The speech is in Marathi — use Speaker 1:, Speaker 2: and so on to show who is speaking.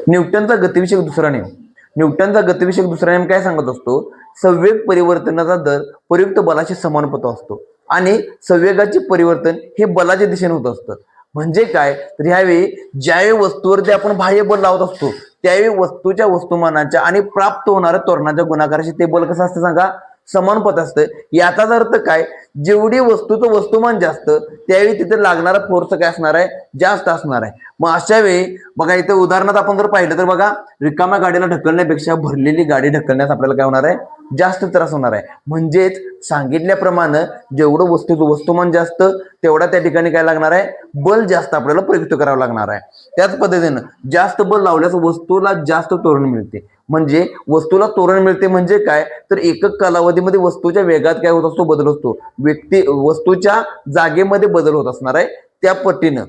Speaker 1: न्यूटनचा गतिविषयक दुसरा नियम. न्यूटनचा गतिविषयक दुसरा नियम काय सांगत असतो? संवेग परिवर्तनाचा दर प्रयुक्त बलाशी समानुपात असतो आणि संवेगाचे परिवर्तन हे बलाच्या दिशेने होत असतं. म्हणजे काय तर ह्यावेळी ज्यावेळी वस्तूवरती आपण बाह्य बल लावत असतो त्यावेळी वस्तूच्या वस्तुमानाच्या आणि प्राप्त होणाऱ्या त्वरणाच्या गुणाकाराशी ते बल कसं असतं सांगा? समानुपात असतं. याचाच अर्थ काय? जेवढी वस्तूचं वस्तुमान जास्त त्यावेळी तिथे लागणारा फोर्स काय असणार आहे? जास्त असणार आहे. मग अशा वेळी बघा इथे उदाहरणार्थ आपण जर पाहिलं तर बघा रिकाम्या गाडीला ढकलण्यापेक्षा भरलेली गाडी ढकलण्यास आपल्याला काय होणार आहे? जास्त त्रास होणार आहे. म्हणजेच सांगितल्याप्रमाणे जेवढं वस्तूचं वस्तुमान जास्त तेवढा त्या ठिकाणी काय लागणार आहे? बल जास्त आपल्याला प्रयुक्त करावं लागणार आहे. त्याच पद्धतीनं जास्त बल लावल्यास वस्तूला जास्त त्वरण मिळते. म्हणजे वस्तूला त्वरण मिळते म्हणजे काय तर एकक कालावधीमध्ये वस्तूच्या वेगात काय होत असतो? बदल असतो. वस्तूच्या जागेमध्ये बदल होत असणार आहे त्या पटीनं